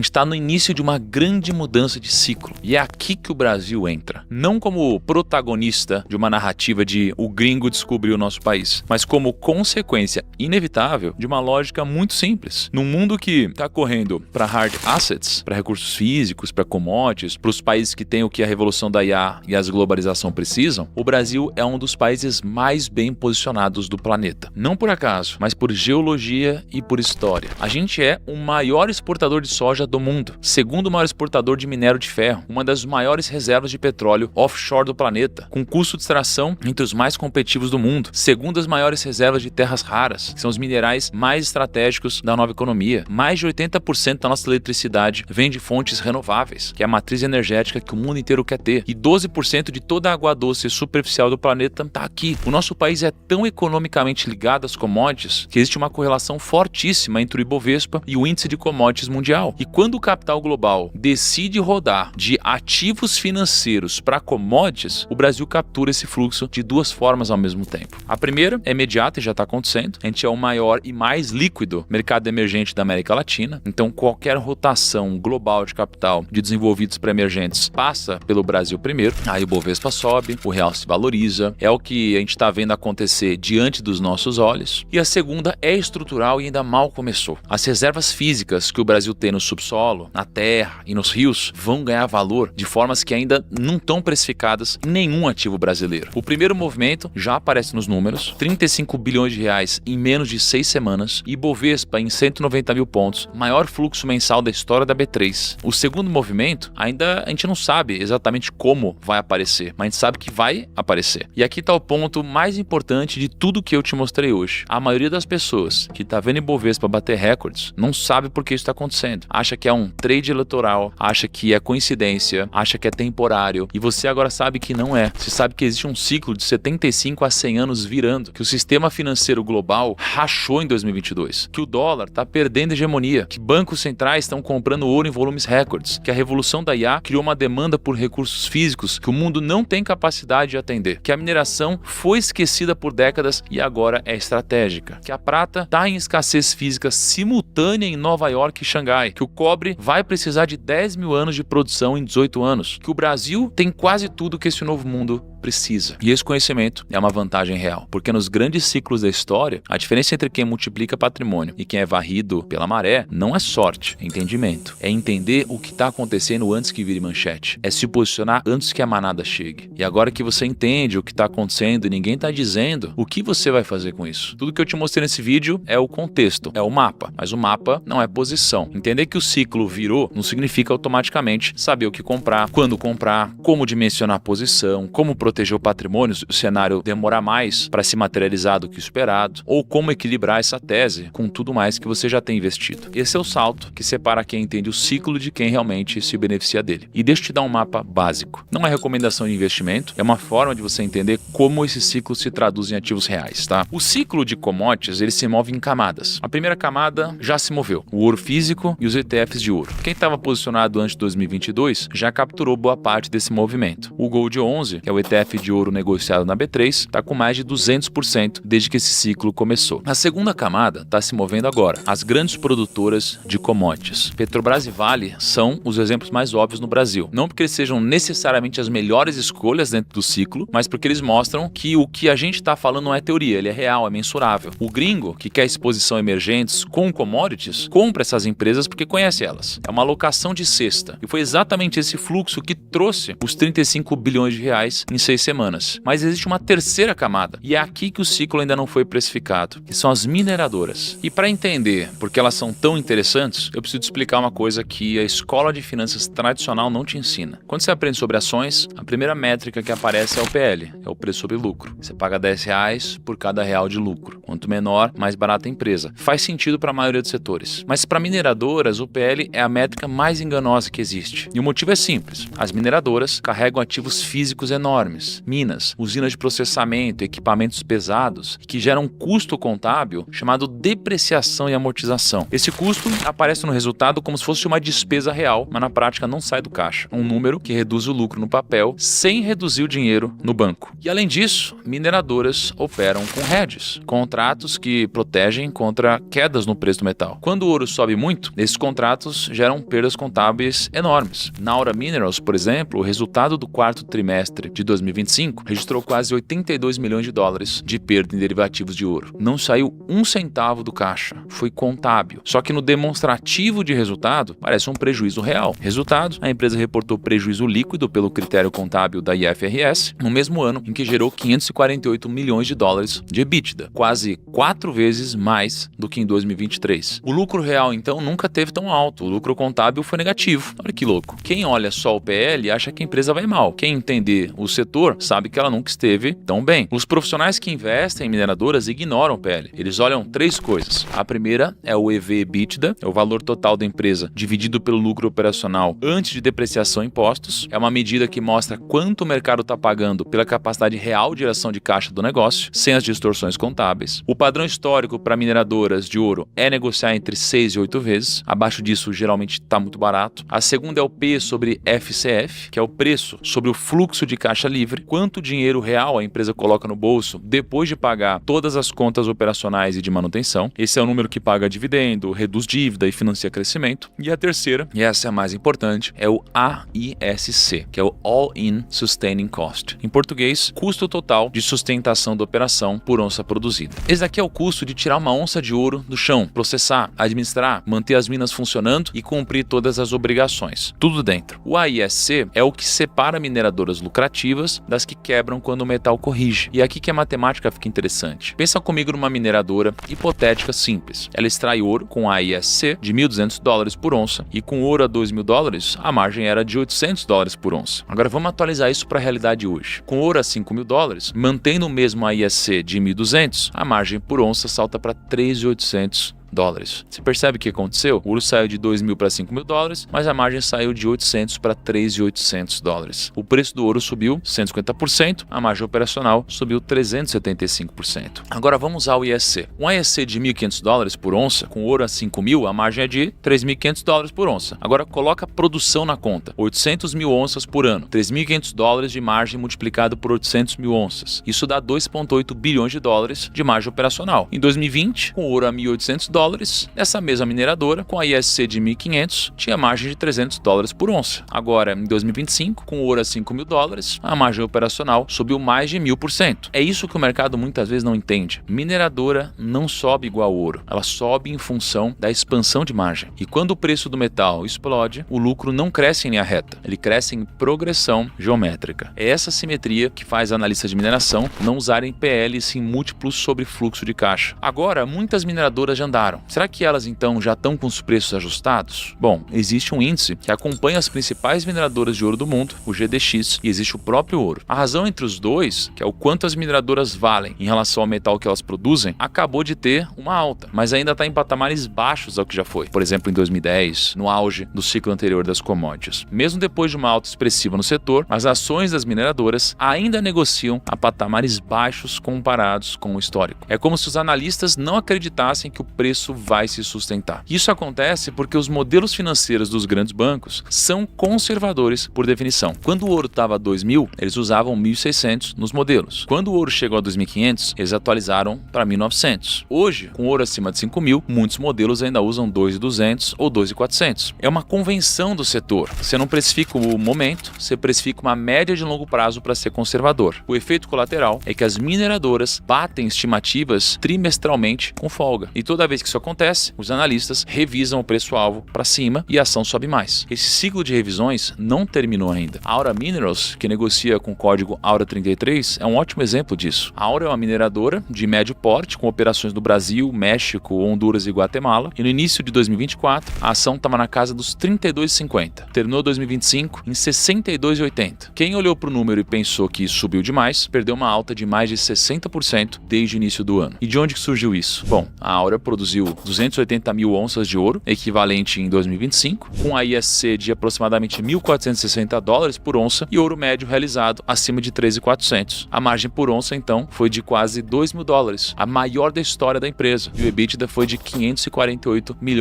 A gente está no início de uma grande mudança de ciclo e é aqui que o Brasil entra. Não como protagonista de uma narrativa de o gringo descobriu o nosso país, mas como consequência inevitável de uma lógica muito simples. Num mundo que está correndo para hard assets, para recursos físicos, para commodities, para os países que têm o que a revolução da IA e a globalização precisam, o Brasil é um dos países mais bem posicionados do planeta. Não por acaso, mas por geologia e por história. A gente é o maior exportador de soja do mundo, segundo maior exportador de minério de ferro, uma das maiores reservas de petróleo offshore do planeta, com custo de extração entre os mais competitivos do mundo, segundo as maiores reservas de terras raras, que são os minerais mais estratégicos da nova economia. Mais de 80% da nossa eletricidade vem de fontes renováveis, que é a matriz energética que o mundo inteiro quer ter, e 12% de toda a água doce superficial do planeta está aqui. O nosso país é tão economicamente ligado às commodities que existe uma correlação fortíssima entre o Ibovespa e o índice de commodities mundial. E quando o capital global decide rodar de ativos financeiros para commodities, o Brasil captura esse fluxo de duas formas ao mesmo tempo. A primeira é imediata e já está acontecendo. A gente é o maior e mais líquido mercado emergente da América Latina. Então, qualquer rotação global de capital de desenvolvidos para emergentes passa pelo Brasil primeiro. Aí o Bovespa sobe, o real se valoriza. É o que a gente está vendo acontecer diante dos nossos olhos. E a segunda é estrutural e ainda mal começou. As reservas físicas que o Brasil tem no subsolo, na terra e nos rios vão ganhar valor de formas que ainda não estão precificadas em nenhum ativo brasileiro. O primeiro movimento já aparece nos números, 35 bilhões de reais em menos de 6 semanas e Bovespa em 190 mil pontos, maior fluxo mensal da história da B3. O segundo movimento, ainda a gente não sabe exatamente como vai aparecer, mas a gente sabe que vai aparecer. E aqui está o ponto mais importante de tudo que eu te mostrei hoje. A maioria das pessoas que está vendo Ibovespa bater recordes não sabe por que isso está acontecendo. Acha que é um trade eleitoral, acha que é coincidência, acha que é temporário, e você agora sabe que não é. Você sabe que existe um ciclo de 75 a 100 anos virando, que o sistema financeiro global rachou em 2022, que o dólar está perdendo hegemonia, que bancos centrais estão comprando ouro em volumes recordes, que a revolução da IA criou uma demanda por recursos físicos que o mundo não tem capacidade de atender, que a mineração foi esquecida por décadas e agora é estratégica, que a prata está em escassez física simultânea em Nova York e Xangai, que o cobre vai precisar de 10 mil anos de produção em 18 anos, que o Brasil tem quase tudo que esse novo mundo precisa. E esse conhecimento é uma vantagem real, porque nos grandes ciclos da história, a diferença entre quem multiplica patrimônio e quem é varrido pela maré não é sorte, é entendimento. É entender o que está acontecendo antes que vire manchete. É se posicionar antes que a manada chegue. E agora que você entende o que está acontecendo e ninguém está dizendo, o que você vai fazer com isso? Tudo que eu te mostrei nesse vídeo é o contexto, é o mapa, mas o mapa não é posição. Entender que o ciclo virou não significa automaticamente saber o que comprar, quando comprar, como dimensionar a posição, como proteger o patrimônio se o cenário demorar mais para se materializar do que esperado, ou como equilibrar essa tese com tudo mais que você já tem investido. Esse é o salto que separa quem entende o ciclo de quem realmente se beneficia dele. E deixa eu te dar um mapa básico. Não é recomendação de investimento, é uma forma de você entender como esse ciclo se traduz em ativos reais, tá? O ciclo de commodities, ele se move em camadas. A primeira camada já se moveu, o ouro físico e os ETFs de ouro. Quem estava posicionado antes de 2022 já capturou boa parte desse movimento. O Gold 11, que é o ETF de ouro negociado na B3, está com mais de 200% desde que esse ciclo começou. A segunda camada está se movendo agora, as grandes produtoras de commodities. Petrobras e Vale são os exemplos mais óbvios no Brasil. Não porque eles sejam necessariamente as melhores escolhas dentro do ciclo, mas porque eles mostram que o que a gente está falando não é teoria, ele é real, é mensurável. O gringo, que quer exposição a emergentes com commodities, compra essas empresas porque conhece elas. É uma alocação de cesta. E foi exatamente esse fluxo que trouxe os 35 bilhões de reais em 6 semanas. Mas existe uma terceira camada, e é aqui que o ciclo ainda não foi precificado, que são as mineradoras. E para entender por que elas são tão interessantes, eu preciso te explicar uma coisa que a escola de finanças tradicional não te ensina. Quando você aprende sobre ações, a primeira métrica que aparece é o PL, é o preço sobre lucro. Você paga R$10 por cada real de lucro. Quanto menor, mais barata a empresa. Faz sentido para a maioria dos setores. Mas para mineradoras, o PL é a métrica mais enganosa que existe. E o motivo é simples. As mineradoras carregam ativos físicos enormes. enormes, minas, usinas de processamento, equipamentos pesados, que geram um custo contábil, equipamentos pesados, que geram um custo contábil chamado depreciação e amortização. Esse custo aparece no resultado como se fosse uma despesa real, mas na prática não sai do caixa. Um número que reduz o lucro no papel sem reduzir o dinheiro no banco. E além disso, mineradoras operam com hedges, contratos que protegem contra quedas no preço do metal. Quando o ouro sobe muito, esses contratos geram perdas contábeis enormes. Na Aura Minerals, por exemplo, o resultado do quarto trimestre de 2025 registrou quase 82 milhões de dólares de perda em derivativos de ouro. Não saiu um centavo do caixa, foi contábil. Só que no demonstrativo de resultado, parece um prejuízo real. Resultado, a empresa reportou prejuízo líquido pelo critério contábil da IFRS no mesmo ano em que gerou 548 milhões de dólares de EBITDA, quase 4 vezes mais do que em 2023. O lucro real, então, nunca teve tão alto. O lucro contábil foi negativo. Olha que louco. Quem olha só o PL acha que a empresa vai mal. Quem entender o setor sabe que ela nunca esteve tão bem. Os profissionais que investem em mineradoras ignoram o PL. Eles olham 3 coisas. A primeira é o EV/EBITDA, é o valor total da empresa dividido pelo lucro operacional antes de depreciação e impostos. É uma medida que mostra quanto o mercado está pagando pela capacidade real de geração de caixa do negócio, sem as distorções contábeis. O padrão histórico para mineradoras de ouro é negociar entre 6 e 8 vezes. Abaixo disso, geralmente está muito barato. A segunda é o P sobre FCF, que é o preço sobre o fluxo de caixa livre, quanto dinheiro real a empresa coloca no bolso depois de pagar todas as contas operacionais e de manutenção. Esse é o número que paga dividendo, reduz dívida e financia crescimento. E a terceira, e essa é a mais importante, é o AISC, que é o All-in Sustaining Cost. Em português, custo total de sustentação da operação por onça produzida. Esse daqui é o custo de tirar uma onça de ouro do chão, processar, administrar, manter as minas funcionando e cumprir todas as obrigações. Tudo dentro. O AISC é o que separa mineradoras lucrativas das que quebram quando o metal corrige. E é aqui que a matemática fica interessante. Pensa comigo numa mineradora hipotética simples. Ela extrai ouro com AISC de $1.200 por onça e com ouro a $2.000 a margem era de $800 por onça. Agora vamos atualizar isso para a realidade hoje. Com ouro a $5.000, mantendo o mesmo AISC de 1.200, a margem por onça salta para $3.800. Você percebe o que aconteceu? O ouro saiu de $2.000 para $5.000, mas a margem saiu de $800 para $3.800. O preço do ouro subiu 150%, a margem operacional subiu 375%. Agora vamos ao ISC. Um ISC de $1.500 por onça, com ouro a $5.000, a margem é de $3.500 por onça. Agora coloca a produção na conta. 800 mil onças por ano. $3.500 de margem multiplicado por 800 mil onças. Isso dá $2,8 bilhões de margem operacional. Em 2020, com ouro a $1.800, essa mesma mineradora, com a ISC de 1.500, tinha margem de $300 por onça. Agora, em 2025, com ouro a $5.000, a margem operacional subiu mais de 1.000%. É isso que o mercado muitas vezes não entende. Mineradora não sobe igual ouro, ela sobe em função da expansão de margem. E quando o preço do metal explode, o lucro não cresce em linha reta, ele cresce em progressão geométrica. É essa simetria que faz analistas de mineração não usarem PL e sim múltiplos sobre fluxo de caixa. Agora, muitas mineradoras já andaram. Será que elas então já estão com os preços ajustados? Bom, existe um índice que acompanha as principais mineradoras de ouro do mundo, o GDX, e existe o próprio ouro. A razão entre os dois, que é o quanto as mineradoras valem em relação ao metal que elas produzem, acabou de ter uma alta, mas ainda está em patamares baixos ao que já foi. Por exemplo, em 2010, no auge do ciclo anterior das commodities. Mesmo depois de uma alta expressiva no setor, as ações das mineradoras ainda negociam a patamares baixos comparados com o histórico. É como se os analistas não acreditassem que o preço vai se sustentar. Isso acontece porque os modelos financeiros dos grandes bancos são conservadores por definição. Quando o ouro estava a 2.000, eles usavam 1.600 nos modelos. Quando o ouro chegou a 2.500, eles atualizaram para 1.900. Hoje, com ouro acima de 5.000, muitos modelos ainda usam 2.200 ou 2.400. É uma convenção do setor. Você não precifica o momento, você precifica uma média de longo prazo para ser conservador. O efeito colateral é que as mineradoras batem estimativas trimestralmente com folga. E toda vez que isso acontece, os analistas revisam o preço-alvo para cima e a ação sobe mais. Esse ciclo de revisões não terminou ainda. A Aura Minerals, que negocia com o código AURA33, é um ótimo exemplo disso. A Aura é uma mineradora de médio porte, com operações no Brasil, México, Honduras e Guatemala, e no início de 2024, a ação estava na casa dos R$32,50. Terminou 2025 em R$62,80. Quem olhou para o número e pensou que isso subiu demais, perdeu uma alta de mais de 60% desde o início do ano. E de onde que surgiu isso? Bom, a Aura produziu produziu 280 mil onças de ouro, equivalente em 2025, com a ISC de aproximadamente $1.460 por onça e ouro médio realizado acima de 13.400. A margem por onça, então, foi de quase $2.000, a maior da história da empresa, e o EBITDA foi de $548 milhões.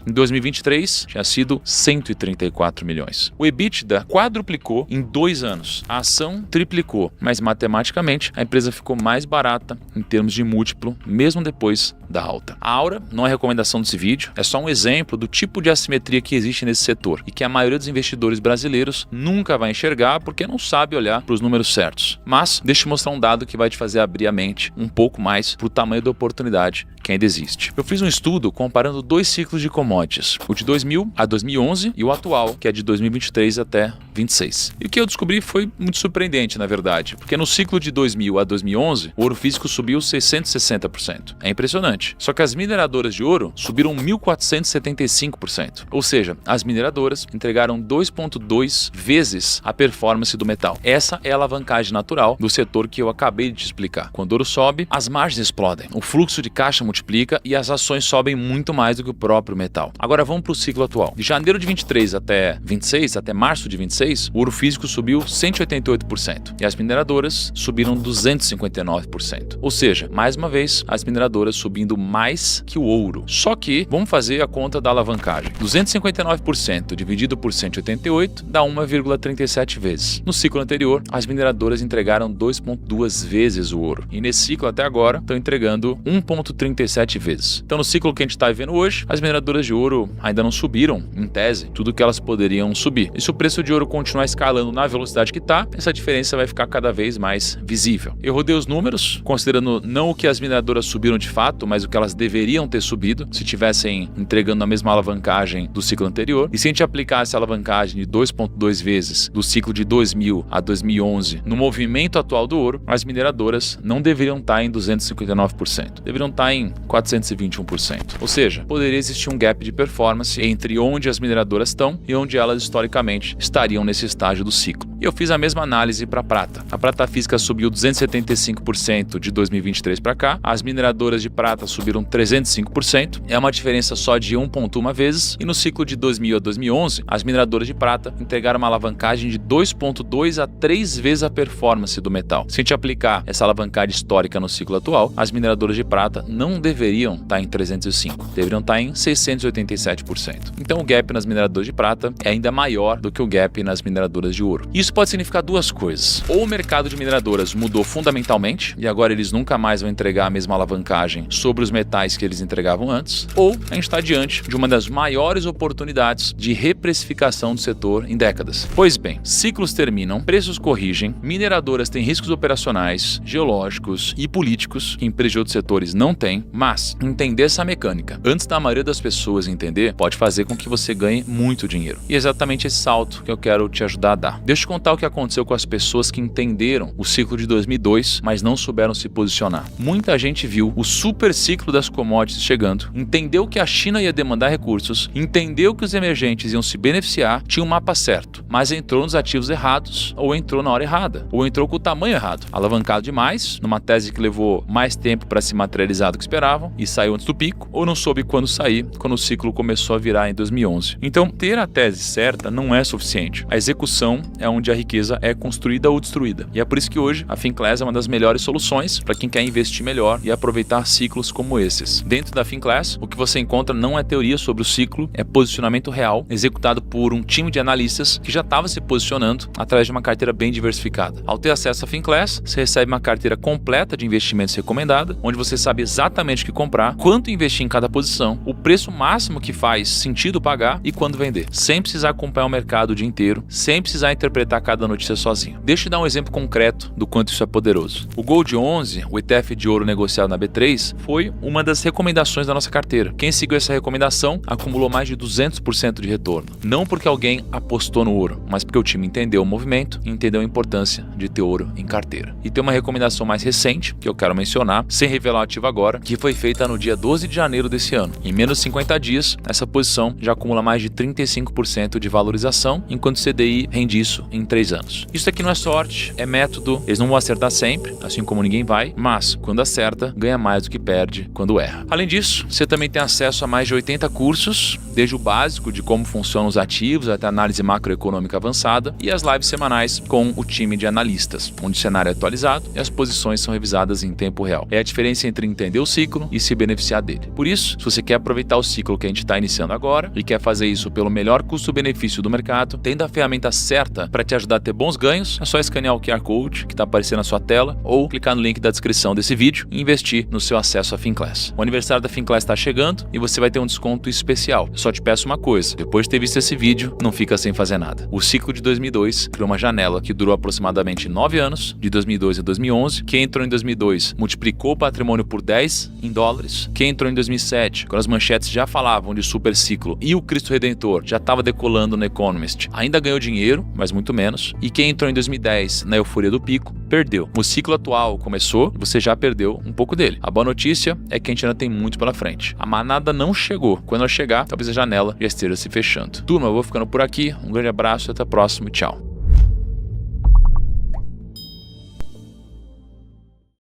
Em 2023, tinha sido 134 milhões. O EBITDA quadruplicou em 2 anos. A ação triplicou, mas matematicamente a empresa ficou mais barata em termos de múltiplo, mesmo depois da alta. A Aura não é recomendação desse vídeo, é só um exemplo do tipo de assimetria que existe nesse setor e que a maioria dos investidores brasileiros nunca vai enxergar porque não sabe olhar para os números certos. Mas deixa eu mostrar um dado que vai te fazer abrir a mente um pouco mais para o tamanho da oportunidade que ainda existe. Eu fiz um estudo comparando 2 ciclos de commodities, o de 2000 a 2011 e o atual, que é de 2023 até 26. E o que eu descobri foi muito surpreendente, na verdade, porque no ciclo de 2000 a 2011, o ouro físico subiu 660%. É impressionante. Só que as mineradoras de ouro subiram 1.475%. Ou seja, as mineradoras entregaram 2,2 vezes a performance do metal. Essa é a alavancagem natural do setor que eu acabei de te explicar. Quando o ouro sobe, as margens explodem, o fluxo de caixa multiplica e as ações sobem muito mais do que o próprio metal. Agora vamos para o ciclo atual. De janeiro de 23 até 26, até março de 26, o ouro físico subiu 188% e as mineradoras subiram 259%. Ou seja, mais uma vez, as mineradoras subindo mais que o ouro. Só que, vamos fazer a conta da alavancagem. 259% dividido por 188 dá 1,37 vezes. No ciclo anterior, as mineradoras entregaram 2,2 vezes o ouro. E nesse ciclo até agora, estão entregando 1,37 vezes. Então no ciclo que a gente está vivendo hoje, as mineradoras de ouro ainda não subiram, em tese, tudo que elas poderiam subir. E se o preço de ouro continuar escalando na velocidade que está, essa diferença vai ficar cada vez mais visível. Eu rodei os números, considerando não o que as mineradoras subiram de fato, mas o que elas deveriam ter subido, se tivessem entregando a mesma alavancagem do ciclo anterior. E se a gente aplicasse a alavancagem de 2,2 vezes do ciclo de 2000 a 2011 no movimento atual do ouro, as mineradoras não deveriam estar em 259%, deveriam estar em 421%. Ou seja, poderia existir um gap de performance entre onde as mineradoras estão e onde elas historicamente estariam nesse estágio do ciclo. E eu fiz a mesma análise para a prata. A prata física subiu 275% de 2023 para cá, as mineradoras de prata subiram 305%, é uma diferença só de 1,1 vezes, e no ciclo de 2000 a 2011, as mineradoras de prata entregaram uma alavancagem de 2,2 a 3 vezes a performance do metal. Se a gente aplicar essa alavancagem histórica no ciclo atual, as mineradoras de prata não deveriam estar em 305, deveriam estar em 687%. Então o gap nas mineradoras de prata é ainda maior do que o gap nas mineradoras de ouro. Isso pode significar duas coisas. Ou o mercado de mineradoras mudou fundamentalmente e agora eles nunca mais vão entregar a mesma alavancagem sobre os metais que eles entregavam antes, ou a gente está diante de uma das maiores oportunidades de reprecificação do setor em décadas. Pois bem, ciclos terminam, preços corrigem, mineradoras têm riscos operacionais, geológicos e políticos que empresas de outros setores não têm, mas entender essa mecânica antes da maioria das pessoas entender pode fazer com que você ganhe muito dinheiro. E é exatamente esse salto que eu quero te ajudar a dar. Deixa eu te contar o que aconteceu com as pessoas que entenderam o ciclo de 2002, mas não souberam se posicionar. Muita gente viu o super ciclo das commodities chegando, entendeu que a China ia demandar recursos, entendeu que os emergentes iam se beneficiar, tinha um mapa certo, mas entrou nos ativos errados, ou entrou na hora errada, ou entrou com o tamanho errado, alavancado demais, numa tese que levou mais tempo para se materializar do que esperavam e saiu antes do pico, ou não soube quando sair, quando o ciclo começou a virar em 2011. Então, ter a tese certa não é suficiente. A execução é onde a riqueza é construída ou destruída. E é por isso que hoje a Finclass é uma das melhores soluções para quem quer investir melhor e aproveitar ciclos como esses. Dentro da Finclass, o que você encontra não é teoria sobre o ciclo, é posicionamento real, executado por um time de analistas que já estava se posicionando através de uma carteira bem diversificada. Ao ter acesso à Finclass, você recebe uma carteira completa de investimentos recomendada, onde você sabe exatamente o que comprar, quanto investir em cada posição, o preço máximo que faz sentido pagar e quando vender, sem precisar acompanhar o mercado o dia inteiro, sem precisar interpretar cada notícia sozinho. Deixa eu dar um exemplo concreto do quanto isso é poderoso. O Gold 11, o ETF de ouro negociado na B3, foi uma das recomendações da nossa carteira. Quem seguiu essa recomendação acumulou mais de 200% de retorno. Não porque alguém apostou no ouro, mas porque o time entendeu o movimento e entendeu a importância de ter ouro em carteira. E tem uma recomendação mais recente, que eu quero mencionar, sem revelar o ativo agora, que foi feita no dia 12 de janeiro desse ano. Em menos de 50 dias, essa posição já acumula mais de 35% de valorização, enquanto o CDI rende isso em em 3 anos. Isso aqui não é sorte, é método. Eles não vão acertar sempre, assim como ninguém vai, mas quando acerta, ganha mais do que perde quando erra. Além disso, você também tem acesso a mais de 80 cursos, desde o básico de como funcionam os ativos até análise macroeconômica avançada e as lives semanais com o time de analistas, onde o cenário é atualizado e as posições são revisadas em tempo real. É a diferença entre entender o ciclo e se beneficiar dele. Por isso, se você quer aproveitar o ciclo que a gente está iniciando agora e quer fazer isso pelo melhor custo-benefício do mercado, tendo a ferramenta certa para te ajudar a ter bons ganhos, é só escanear o QR Code que está aparecendo na sua tela ou clicar no link da descrição desse vídeo e investir no seu acesso à Finclass. O aniversário da Finclass está chegando e você vai ter um desconto especial. Eu só te peço uma coisa, depois de ter visto esse vídeo, não fica sem fazer nada. O ciclo de 2002 criou uma janela que durou aproximadamente 9 anos, de 2002 a 2011. Quem entrou em 2002 multiplicou o patrimônio por 10 em dólares. Quem entrou em 2007, quando as manchetes já falavam de super ciclo e o Cristo Redentor já estava decolando no Economist, ainda ganhou dinheiro, mas muito menos. E quem entrou em 2010 na euforia do pico, perdeu. O ciclo atual começou e você já perdeu um pouco dele. A boa notícia é que a gente ainda tem muito pela frente. A manada não chegou. Quando ela chegar, talvez a janela já esteja se fechando. Turma, eu vou ficando por aqui. Um grande abraço e até o próximo. Tchau.